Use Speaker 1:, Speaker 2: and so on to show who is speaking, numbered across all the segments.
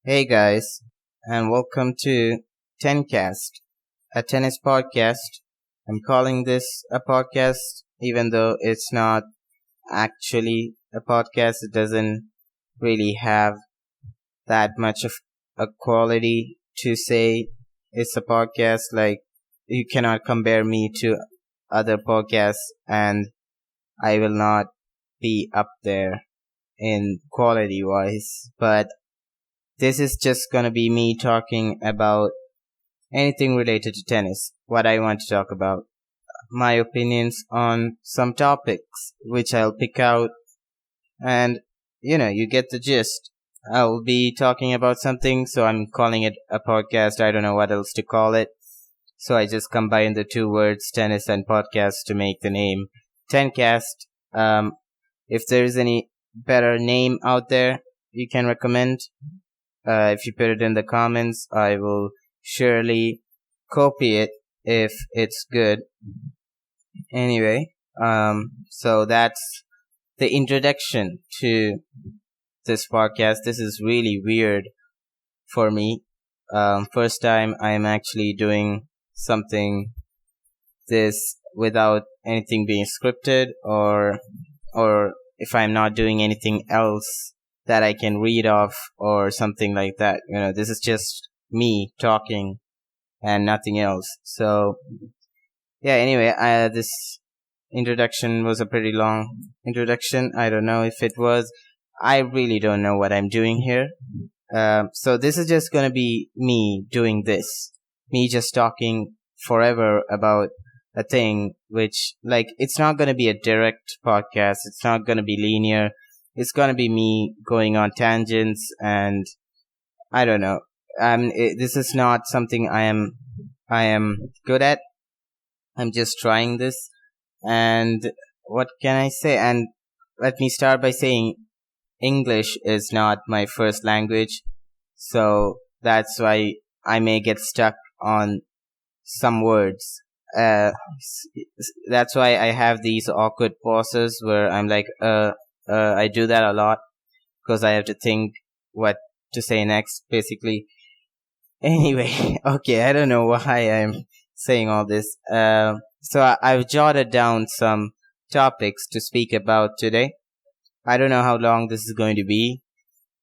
Speaker 1: Hey guys, and welcome to Tencast, a tennis podcast. I'm calling this a podcast even though it's not actually a podcast. It doesn't really have that much of a quality to say it's a podcast. Like, you cannot compare me to other podcasts, and I will not be up there in quality wise. But this is just gonna be me talking about anything related to tennis, what I want to talk about, my opinions on some topics, which I'll pick out, and you get the gist. I'll be talking about something, so I'm calling it a podcast. I don't know what else to call it. So I just combined the two words, tennis and podcast, to make the name Tencast. If there's any better name out there you can recommend, if you put it in the comments, I will surely copy it if it's good. Anyway, so that's the introduction to this podcast. This is really weird for me. First time I'm actually doing something this without anything being scripted, or if I'm not doing anything else that I can read off or something like that. This is just me talking and nothing else. So yeah, anyway, this introduction was a pretty long introduction. I don't know if it was. I really don't know what I'm doing here. So this is just gonna be me doing this. Me just talking forever about a thing which, like, it's not gonna be a direct podcast. It's not gonna be linear. It's gonna be me going on tangents, and I don't know. This is not something I am good at. I'm just trying this, and what can I say? And let me start by saying English is not my first language, so that's why I may get stuck on some words. That's why I have these awkward pauses where I'm like, I do that a lot because I have to think what to say next, basically. Anyway, okay, I don't know why I'm saying all this. So I've jotted down some topics to speak about today. I don't know how long this is going to be.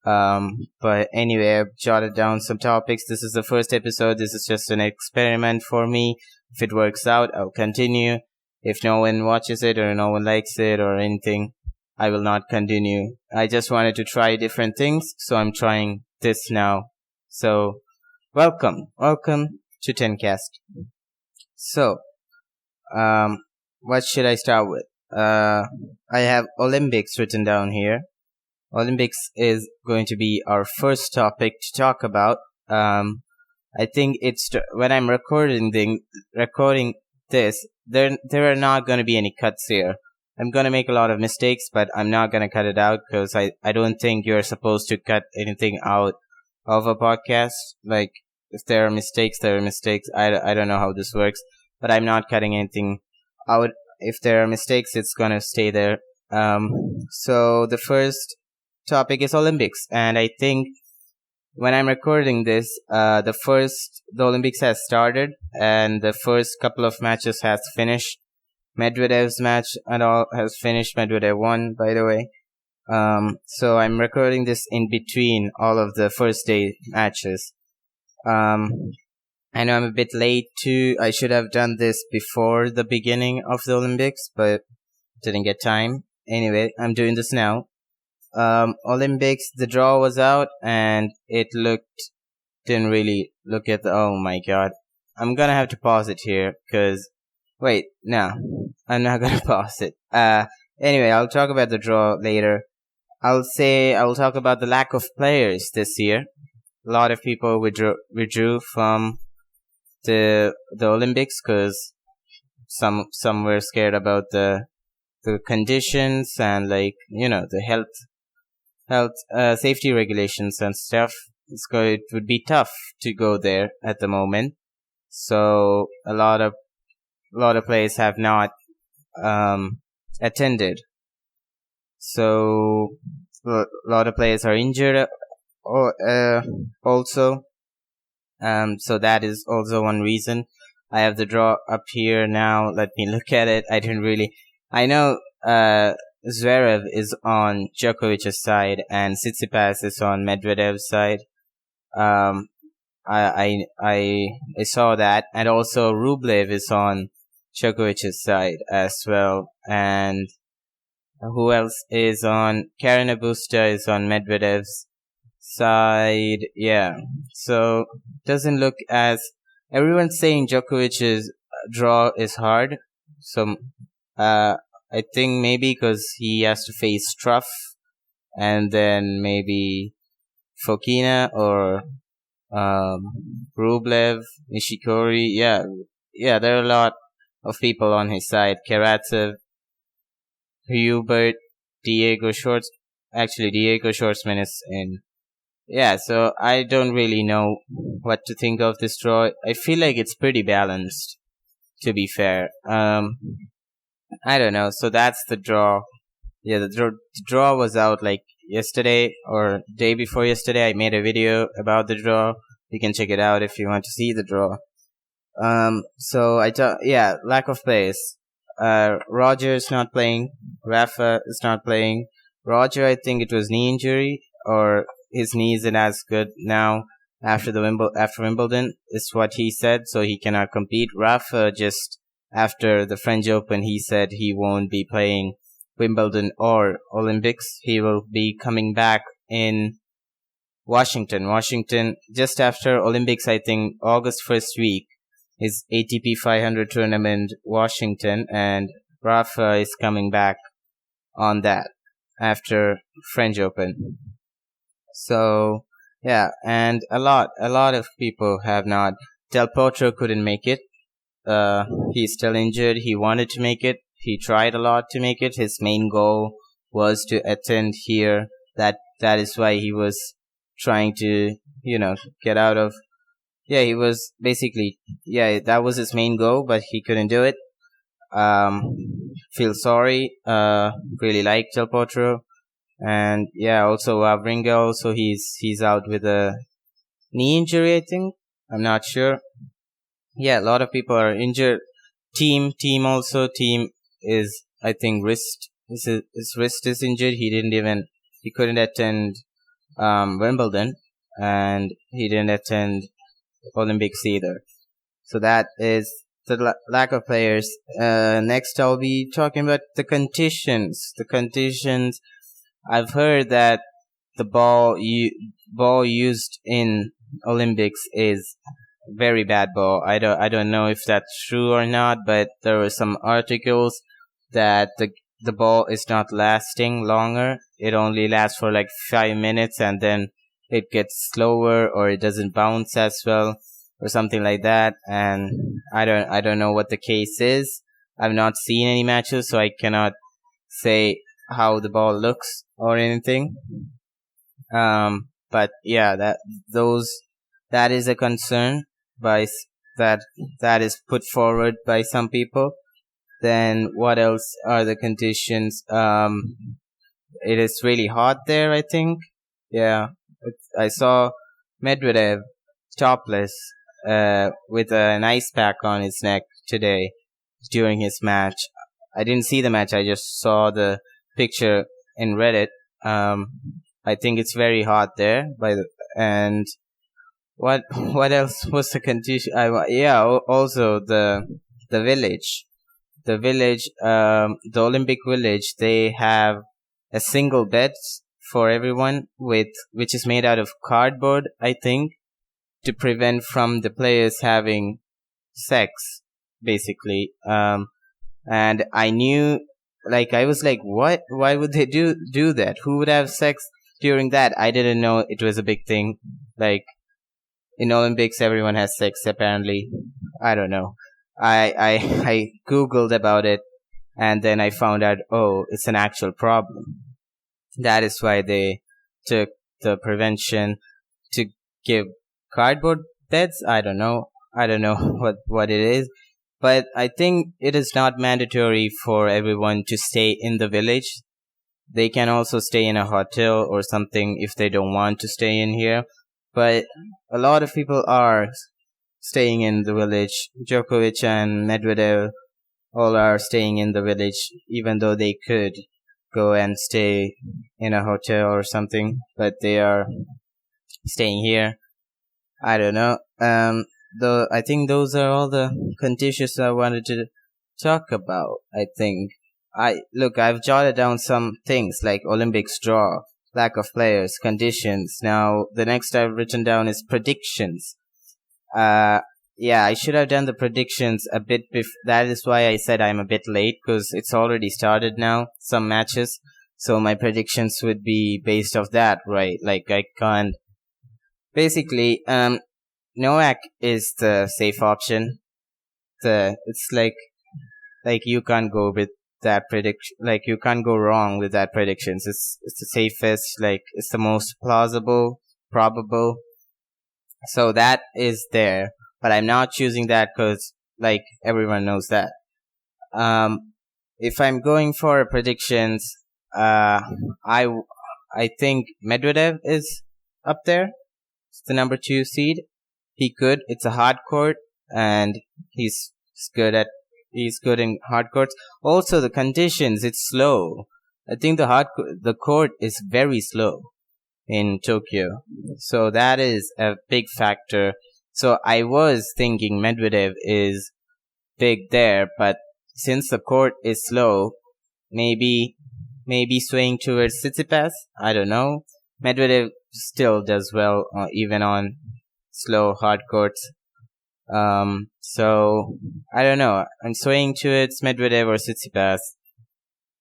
Speaker 1: But anyway, I've jotted down some topics. This is the first episode. This is just an experiment for me. If it works out, I'll continue. If no one watches it or no one likes it or anything, I will not continue. I just wanted to try different things, so I'm trying this now. So, welcome to Tencast. So, what should I start with? I have Olympics written down here. Olympics is going to be our first topic to talk about. I think when I'm recording this, there are not going to be any cuts here. I'm going to make a lot of mistakes, but I'm not going to cut it out because I don't think you're supposed to cut anything out of a podcast. Like, if there are mistakes, there are mistakes. I don't know how this works, but I'm not cutting anything out. If there are mistakes, it's going to stay there. So the first topic is Olympics, and I think when I'm recording this, the Olympics has started, and the first couple of matches has finished. Medvedev's match and all has finished. Medvedev won, by the way. So I'm recording this in between all of the first day matches. I know I'm a bit late too. I should have done this before the beginning of the Olympics, but didn't get time. Anyway, I'm doing this now. Olympics, the draw was out, and didn't really look at oh my god. I'm gonna have to pause it here, cause, wait, no, I'm not gonna pause it. Anyway, I'll talk about the draw later. I will talk about the lack of players this year. A lot of people withdrew from the Olympics, cause some were scared about the conditions and, like, the health safety regulations and stuff. It would be tough to go there at the moment. So a lot of players have not attended. So a lot of players are injured also, so that is also one reason. I have the draw up here now. Let me look at it. I didn't really. I know Zverev is on Djokovic's side and Tsitsipas is on Medvedev's side. Um, I saw that, and also Rublev is on Djokovic's side as well, and who else is on? Karen Busta is on Medvedev's side. Yeah, so doesn't look as everyone's saying Djokovic's draw is hard. So I think maybe because he has to face Struff and then maybe Fokina or Rublev, Nishikori. Yeah, there are a lot of people on his side. Karatsev, Hubert, Diego Schwartz. Actually, Diego Schwartzman is in. Yeah, so I don't really know what to think of this draw. I feel like it's pretty balanced, to be fair. I don't know. So that's the draw. Yeah, the draw was out like yesterday or day before yesterday. I made a video about the draw. You can check it out if you want to see the draw. So yeah, lack of players. Roger is not playing. Rafa is not playing. Roger, I think it was knee injury, or his knee isn't as good now after Wimbledon, is what he said, so he cannot compete. Rafa, just after the French Open, he said he won't be playing Wimbledon or Olympics. He will be coming back in Washington just after Olympics. I think August 1st week is ATP 500 tournament Washington, and Rafa is coming back on that after French Open. So yeah, and a lot of people have not. Del Potro couldn't make it. He's still injured. He wanted to make it. He tried a lot to make it. His main goal was to attend here. That is why he was trying to, get out of. Yeah, he was basically, that was his main goal, but he couldn't do it. Feel sorry. Really like Del Potro. And yeah, also Wawrinka, also he's out with a knee injury, I think. I'm not sure. Yeah, a lot of people are injured. Team is, I think, wrist. His wrist is injured. He couldn't attend Wimbledon, and he didn't attend Olympics either. So that is the lack of players. Next, I'll be talking about the conditions. I've heard that the ball used in Olympics is very bad ball. I don't know if that's true or not, but there were some articles that the ball is not lasting longer. It only lasts for like 5 minutes, and then it gets slower, or it doesn't bounce as well, or something like that. And I don't know what the case is. I've not seen any matches, so I cannot say how the ball looks or anything. But yeah, that is a concern that is put forward by some people. Then what else are the conditions? It is really hot there, I think. Yeah, I saw Medvedev topless, with an ice pack on his neck today during his match. I didn't see the match. I just saw the picture in Reddit. I think it's very hot there. And what else was the condition? Also the village, the Olympic village. They have a single bed for everyone which is made out of cardboard, I think, to prevent from the players having sex, basically. And I knew, I was like, what? Why would they do that? Who would have sex during that? I didn't know it was a big thing. In Olympics, everyone has sex, apparently. I don't know. I Googled about it, and then I found out, it's an actual problem. That is why they took the prevention to give cardboard beds. I don't know what it is. But I think it is not mandatory for everyone to stay in the village. They can also stay in a hotel or something if they don't want to stay in here. But a lot of people are staying in the village. Djokovic and Medvedev all are staying in the village, even though they could go and stay in a hotel or something, but they are staying here. I don't know. Though I think those are all the conditions I wanted to talk about. I think I've jotted down some things like Olympics draw, lack of players, conditions. Now the next I've written down is predictions. Yeah, I should have done the predictions a bit that is why I said I'm a bit late, because it's already started now, some matches. So my predictions would be based off that, right? Like I can't. Basically, Novak is the safe option. It's like you can't go with that prediction. Like you can't go wrong with that predictions. It's the safest. Like it's the most plausible, probable. So that is there, but I'm not choosing that because like everyone knows that. If I'm going for predictions, I think Medvedev is up there. It's the number 2 seed. It's a hard court, and he's good in hard courts. Also, the conditions, it's slow. I think the court is very slow in Tokyo. So that is a big factor. So I was thinking Medvedev is big there, but since the court is slow, maybe swaying towards Tsitsipas. I don't know. Medvedev still does well, even on slow hard courts. So I don't know. I'm swaying towards Medvedev or Tsitsipas.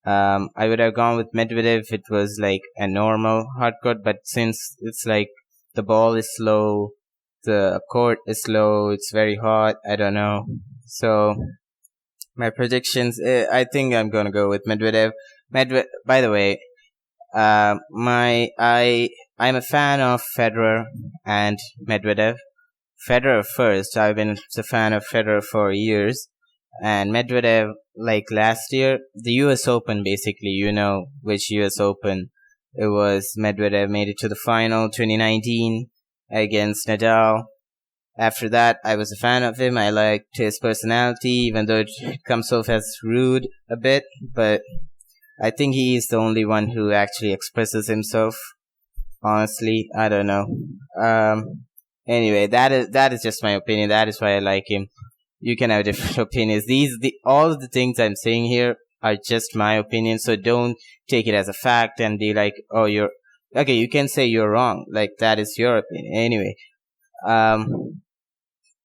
Speaker 1: I would have gone with Medvedev if it was like a normal hard court, but since it's like the ball is slow, the court is slow, it's very hot. I don't know. So my predictions, I think I'm gonna go with Medvedev. By the way, I'm a fan of Federer and Medvedev. Federer first. I've been a fan of Federer for years, and Medvedev, like last year, the US Open, basically, you know which US Open it was. Medvedev made it to the final 2019 against Nadal. After that, I was a fan of him. I liked his personality, even though it comes off as rude a bit, but I think he is the only one who actually expresses himself. Honestly, I don't know. Anyway, that is just my opinion. That is why I like him. You can have different opinions. All of the things I'm saying here are just my opinion, so don't take it as a fact and be like, oh, okay, you can say you're wrong. Like, that is your opinion. Anyway,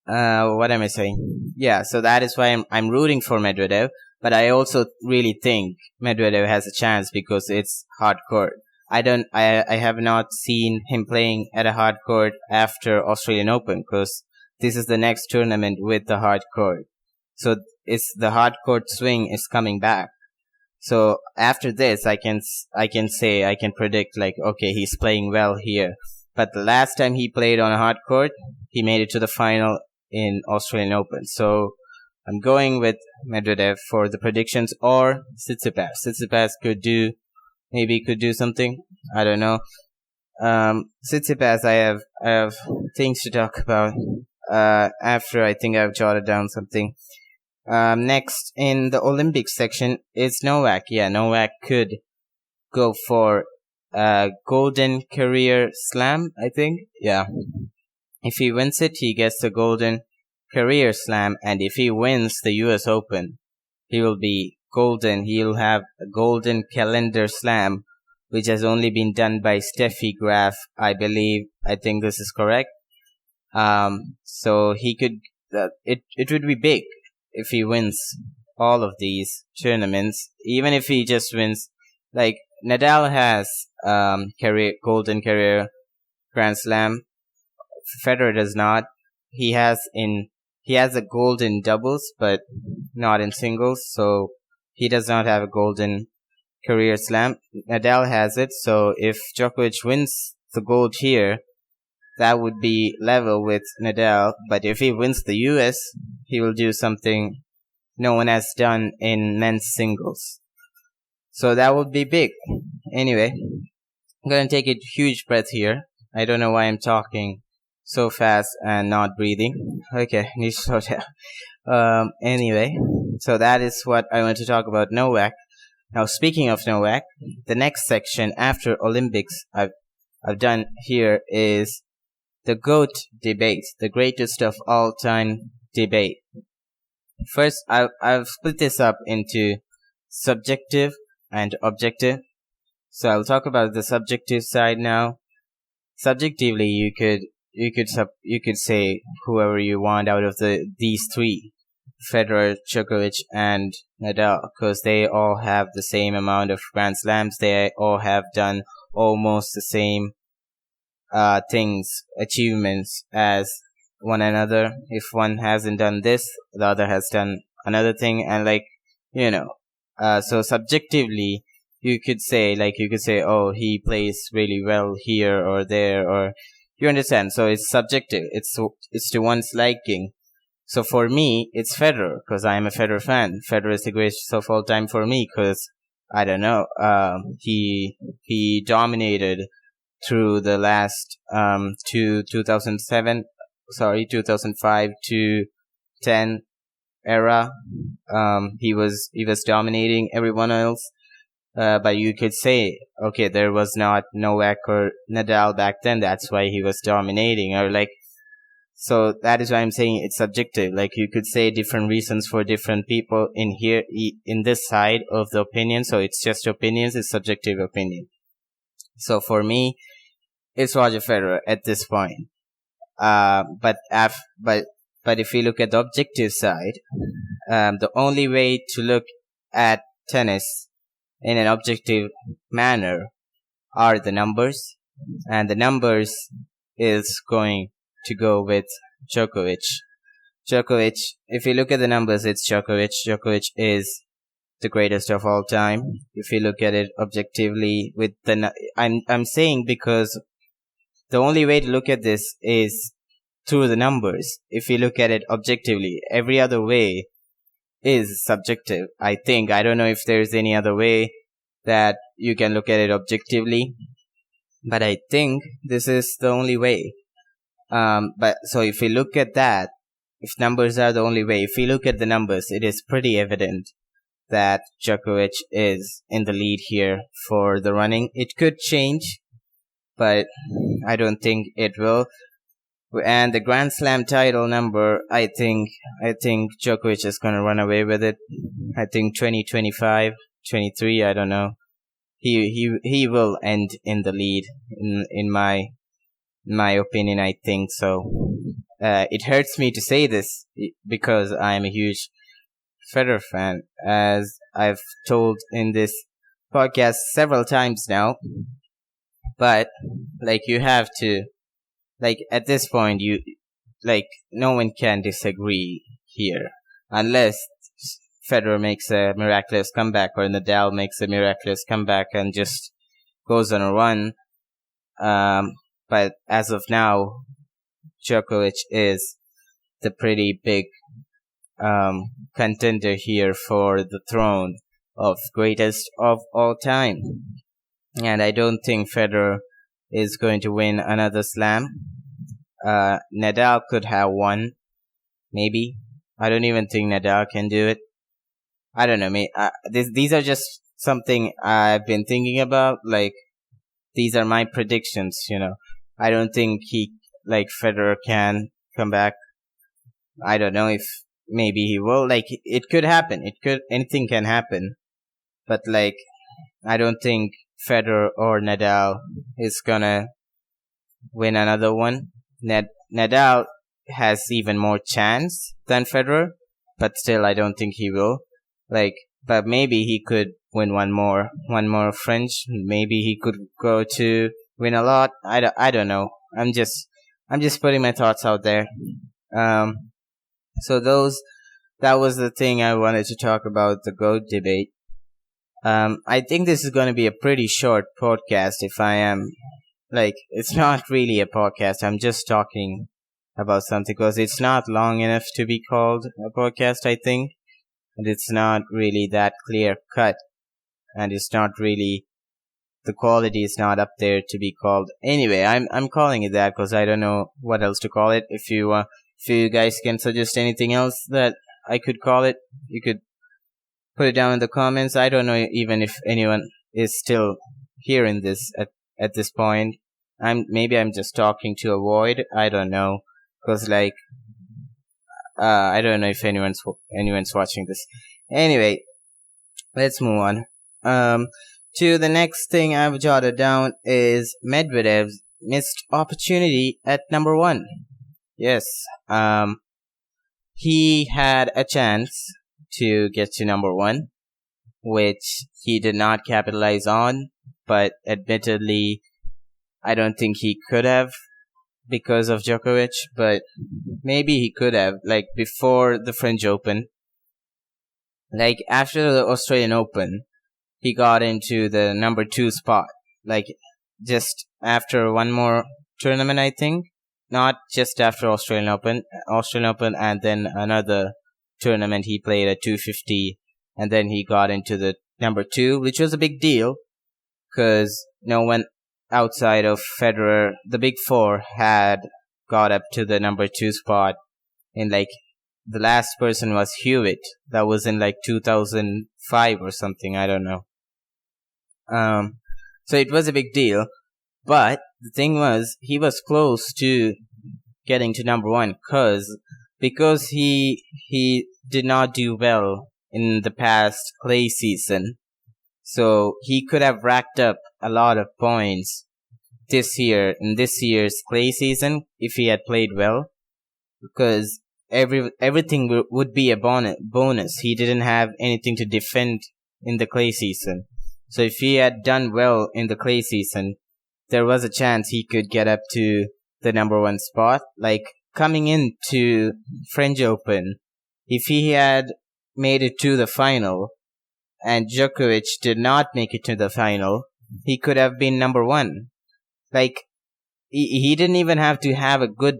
Speaker 1: what am I saying? Yeah, so that is why I'm rooting for Medvedev, but I also really think Medvedev has a chance because it's hard court. I have not seen him playing at a hard court after Australian Open, because this is the next tournament with the hard court. So it's the hard court swing is coming back. So after this, I can predict like, okay, he's playing well here. But the last time he played on a hard court, he made it to the final in Australian Open. So I'm going with Medvedev for the predictions, or Tsitsipas. Tsitsipas could do something. I don't know. Tsitsipas, I have things to talk about. After I think I've jotted down something. Next in the Olympics section is Novak. Yeah, Novak could go for Golden Career Slam, I think. Yeah. If he wins it, he gets the Golden Career Slam, and if he wins the US Open, he will be golden. He'll have a Golden Calendar Slam, which has only been done by Steffi Graf, I believe. I think this is correct. So he could, it would be big if he wins all of these tournaments. Even if he just wins, like Nadal has, Golden Career Grand Slam. Federer does not. He has a gold in doubles, but not in singles, so he does not have a Golden Career Slam. Nadal has it, so if Djokovic wins the gold here, that would be level with Nadal. But if he wins the US, he will do something no one has done in men's singles. So that would be big. Anyway, I'm gonna take a huge breath here. I don't know why I'm talking so fast and not breathing. Okay, need to slow down. Anyway, so that is what I want to talk about Novak. Now, speaking of Novak, the next section after Olympics I've done here is the GOAT debate, the greatest of all time debate. First, I've split this up into subjective and objective. So I'll talk about the subjective side now. Subjectively, you could say whoever you want out of these three: Federer, Djokovic, and Nadal, because they all have the same amount of Grand Slams. They all have done almost the same achievements as one another. If one hasn't done this, the other has done another thing, and so subjectively, you could say, oh, he plays really well here or there, or you understand. So it's subjective. It's to one's liking. So for me, it's Federer, because I'm a Federer fan. Federer is the greatest of all time for me, because I don't know. He dominated through the last 2005 to 10 era. He was dominating everyone else. But you could say, okay, there was not Novak or Nadal back then. That's why he was dominating, or so that is why I'm saying it's subjective. Like, you could say different reasons for different people in here, in this side of the opinion. So it's just opinions. It's subjective opinion. So for me, it's Roger Federer at this point. But if you look at the objective side, the only way to look at tennis in an objective manner are the numbers, and the numbers is going to go with Djokovic. If you look at the numbers, it's Djokovic. Djokovic is the greatest of all time. If you look at it objectively, I'm saying, because the only way to look at this is through the numbers. If you look at it objectively, every other way is subjective. I think. I don't know if there's any other way that you can look at it objectively, but I think this is the only way. But so if you look at that, if numbers are the only way, if you look at the numbers, it is pretty evident that Djokovic is in the lead here for the running. It could change, but I don't think it will. And the Grand Slam title number, I think Djokovic is going to run away with it. I think 2025, 23, I don't know. He will end in the lead, in my opinion. I think so. It hurts me to say this, because I am a huge Federer fan, as I've told in this podcast several times now. But you have to, at this point, no one can disagree here, unless Federer makes a miraculous comeback, or Nadal makes a miraculous comeback and just goes on a run. But as of now, Djokovic is the pretty big contender here for the throne of greatest of all time. And I don't think Federer is going to win another slam. Nadal could have won, maybe. I don't even think Nadal can do it. I don't know. These are just something I've been thinking about. These are my predictions. I don't think Federer can come back. I don't know if maybe he will. It could happen. Anything can happen. But I don't think Federer or Nadal is gonna win another one. Nadal has even more chance than Federer, but still I don't think he will. But maybe he could win one more French. Maybe he could go to win a lot. I don't know. I'm just putting my thoughts out there. So that was the thing I wanted to talk about, the GOAT debate. I think this is going to be a pretty short podcast. If I am, it's not really a podcast. I'm just talking about something, because it's not long enough to be called a podcast, I think. And it's not really that clear cut. And it's not really the quality is not up there to be called. Anyway, I'm calling it that because I don't know what else to call it. If you guys can suggest anything else that I could call it, you could put it down in the comments. I don't know even if anyone is still hearing this at this point. Maybe I'm just talking to a void. I don't know, because I don't know if anyone's watching this. Anyway, let's move on. To the next thing I've jotted down is Medvedev's missed opportunity at number 1. Yes, he had a chance to get to number 1, which he did not capitalize on, but admittedly, I don't think he could have because of Djokovic, but maybe he could have, before the French Open. After the Australian Open, he got into the number 2 spot, just after one more tournament, I think. Not just after Australian Open, and then another tournament he played at 250, and then he got into the number 2, which was a big deal, because no one outside of Federer, the big 4, had got up to the number 2 spot. And the last person was Hewitt. That was in 2005 or something. I don't know. So it was a big deal. But the thing was, he was close to getting to number 1 because he did not do well in the past clay season. So he could have racked up a lot of points in this year's clay season if he had played well, because everything would be a bonus. He didn't have anything to defend in the clay season. So if he had done well in the clay season, there was a chance he could get up to the number 1 spot. Coming into French Open, if he had made it to the final and Djokovic did not make it to the final, he could have been number 1. He didn't even have to have a good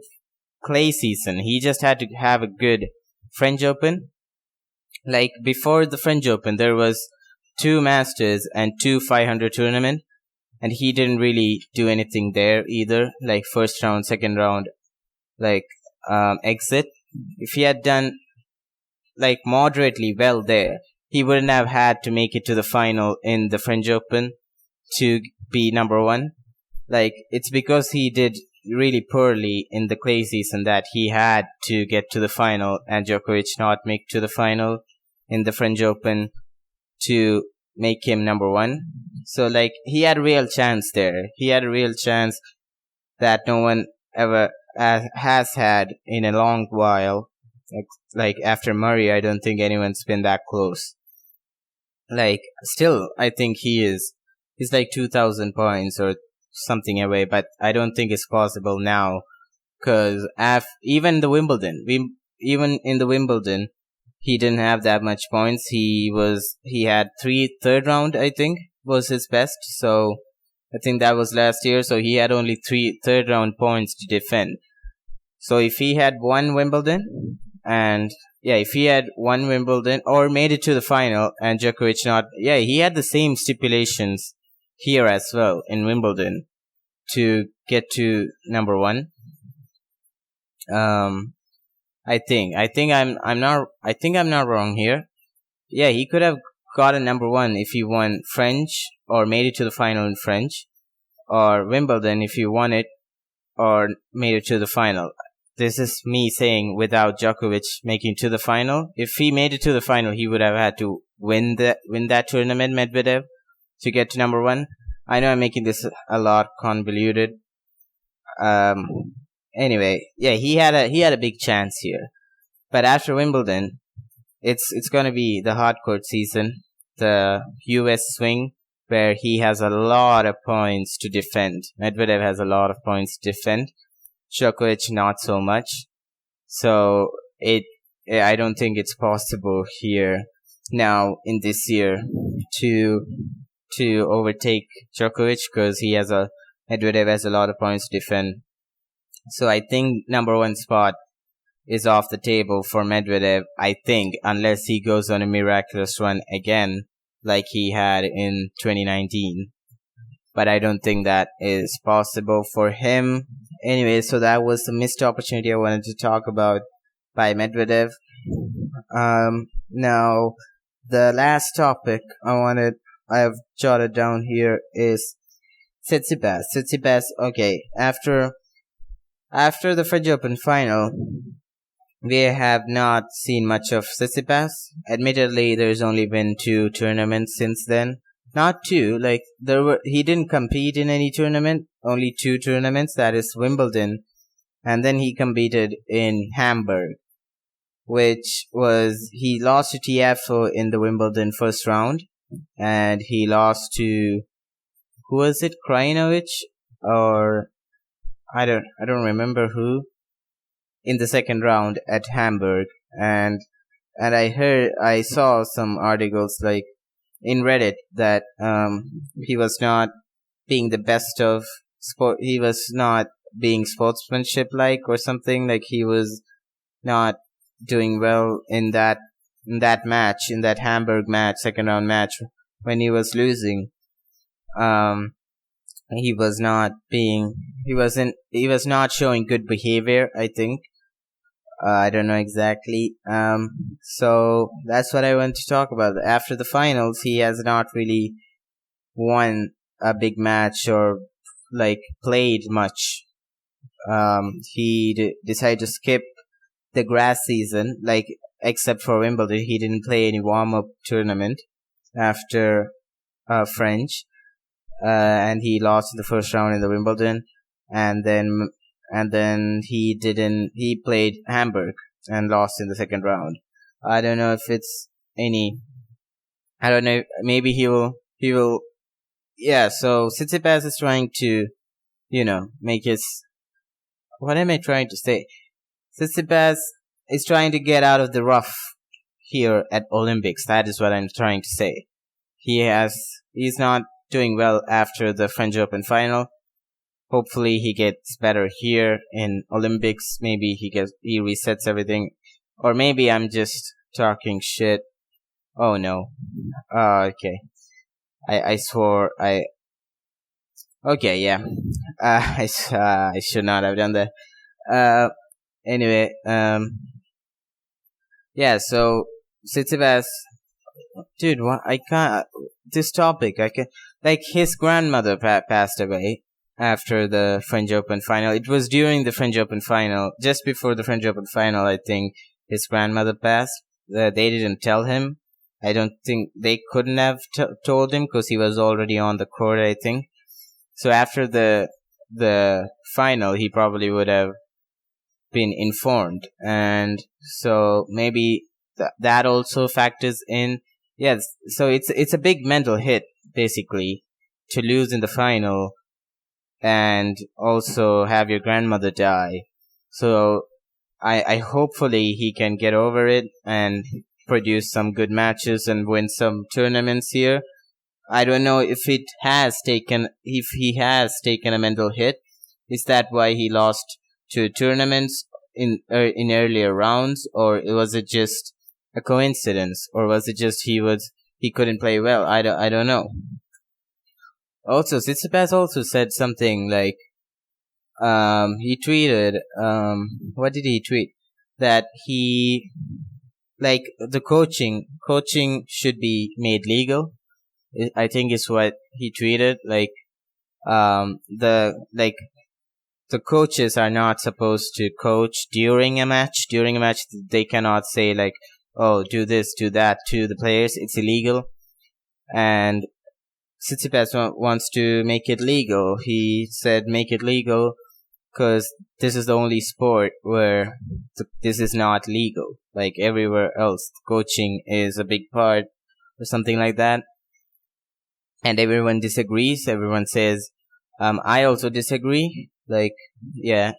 Speaker 1: clay season. He just had to have a good French Open. Before the French Open, there was 2 Masters and 2 500 tournament, and he didn't really do anything there either. First round, second round, exit. If he had done moderately well there, he wouldn't have had to make it to the final in the French Open to be number 1. It's because he did really poorly in the clay season that he had to get to the final, and Djokovic not make to the final in the French Open to make him number 1. So he had a real chance there. He had a real chance that no one ever has had in a long while. After Murray, I don't think anyone's been that close. Still, I think he's 2,000 points or something away, but I don't think it's possible now, because even in the Wimbledon, he didn't have that much points. He had 3 third round, I think, was his best. So I think that was last year. So he had only 3 third round points to defend. So if he had won Wimbledon, or made it to the final, and Djokovic he had the same stipulations here as well in Wimbledon to get to number 1. I think I'm not wrong here. Yeah, he could have gotten number 1 if he won French or made it to the final in French, or Wimbledon if he won it or made it to the final. This is me saying without Djokovic making to the final. If he made it to the final, he would have had to win that tournament, Medvedev, to get to number 1. I know I'm making this a lot convoluted. Anyway, he had a big chance here. But after Wimbledon, it's going to be the hardcourt season, the US swing, where he has a lot of points to defend. Medvedev has a lot of points to defend. Djokovic not so much. So I don't think it's possible here now in this year to overtake Djokovic, because Medvedev has a lot of points to defend. So I think number 1 spot is off the table for Medvedev, I think, unless he goes on a miraculous run again like he had in 2019. but I don't think that is possible for him. Anyway, so that was the missed opportunity I wanted to talk about by Medvedev. Now the last topic I've jotted down here is Tsitsipas. Tsitsipas, okay, after the French Open final, we have not seen much of Tsitsipas. Admittedly, there's only been 2 tournaments since then. Not 2, like he didn't compete in any tournament, only 2 tournaments, that is Wimbledon, and then he competed in Hamburg, which was, he lost to Tiafoe in the Wimbledon first round, and he lost to, who was it, Krajinovic, or I don't remember who, in the second round at Hamburg. And I saw some articles like in Reddit that he was not being the best of sport, he was not being sportsmanship like or something, like he was not doing well in that match, in that Hamburg match, second round match, when he was losing. He was not showing good behavior, I think. I don't know exactly. So that's what I want to talk about. After the finals, he has not really won a big match or like played much. He decided to skip the grass season, like except for Wimbledon. He didn't play any warm-up tournament after French, and he lost in the first round in the Wimbledon, and then he played Hamburg and lost in the second round. I don't know if it's any, I don't know, maybe he will, yeah, so Tsitsipas is trying to, make his, what am I trying to say? Tsitsipas is trying to get out of the rough here at Olympics. That is what I'm trying to say. He's not doing well after the French Open final. Hopefully he gets better here in Olympics. Maybe he resets everything. Or maybe I'm just talking shit. Oh no. Okay. I swore okay, yeah. I should not have done that. Anyway, yeah, so Tsitsipas, dude, I can't, this topic, like his grandmother passed away after the French Open final. It was during the French Open final, just before the French Open final, I think his grandmother passed. They didn't tell him. I don't think they couldn't have told him because he was already on the court, I think. So after the final, he probably would have been informed, and so maybe that also factors in. Yes, so it's a big mental hit basically to lose in the final and also have your grandmother die. So I hopefully he can get over it and produce some good matches and win some tournaments here. I don't know if he has taken a mental hit. Is that why he lost 2 tournaments in earlier rounds, or was it just a coincidence, or was it just he couldn't play well? I don't know. Also, Tsitsipas also said something like, he tweeted, what did he tweet? That he, like, the coaching should be made legal. I think is what he tweeted. Like, the coaches are not supposed to coach during a match. During a match, they cannot say like, oh, do this, do that to the players. It's illegal. And Tsitsipas wants to make it legal. He said make it legal because this is the only sport where this is not legal. Like everywhere else, coaching is a big part or something like that. And everyone disagrees. Everyone says, I also disagree. Like, yeah,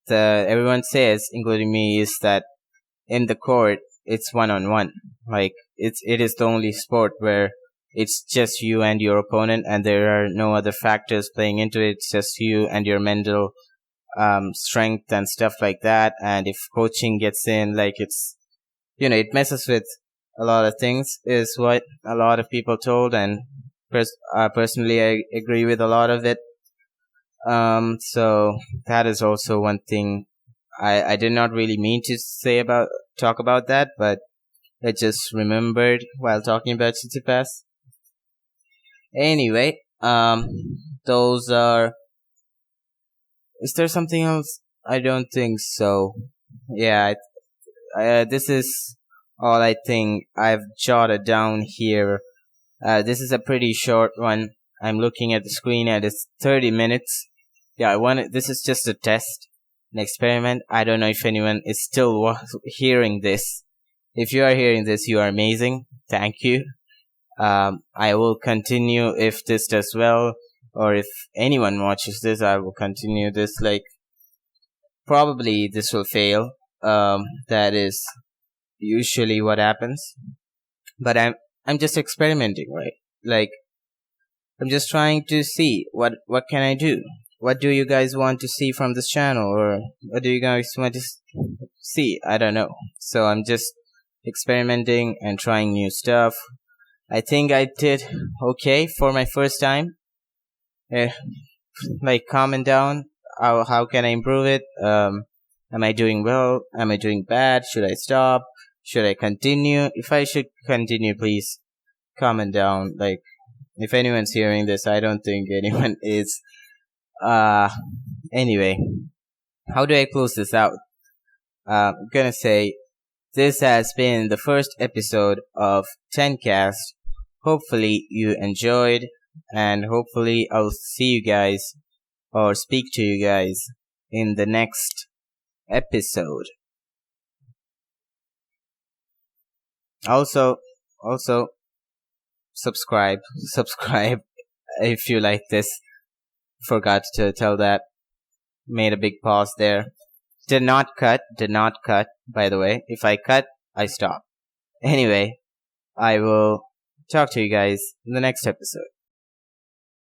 Speaker 1: everyone says, including me, is that in the court, it's 1-on-1. Like, it is the only sport where it's just you and your opponent, and there are no other factors playing into it. It's just you and your mental, strength and stuff like that. And if coaching gets in, like, it's, it messes with a lot of things, is what a lot of people told, and Personally, I agree with a lot of it. So that is also one thing I did not really mean to talk about that, but I just remembered while talking about Tsitsipas. Anyway, those are. Is there something else? I don't think so. Yeah, this is all I think I've jotted down here. This is a pretty short one. I'm looking at the screen and it's 30 minutes. Yeah, this is just a test, an experiment. I don't know if anyone is still hearing this. If you are hearing this, you are amazing. Thank you. I will continue if this does well, or if anyone watches this, I will continue this. Like, probably this will fail. That is usually what happens. But I'm just experimenting, right? Like, I'm just trying to see what can I do. What do you guys want to see from this channel, or what do you guys want to see? I don't know. So I'm just experimenting and trying new stuff. I think I did okay for my first time. Like, comment down how can I improve it. Am I doing well? Am I doing bad? Should I stop? Should I continue? If I should continue, please comment down. Like, if anyone's hearing this, I don't think anyone is. Anyway, how do I close this out? I'm gonna say this has been the first episode of Tencast. Hopefully you enjoyed, and hopefully I'll see you guys or speak to you guys in the next episode. Also, subscribe if you like this. Forgot to tell that. Made a big pause there. Did not cut, by the way. If I cut, I stop. Anyway, I will talk to you guys in the next episode.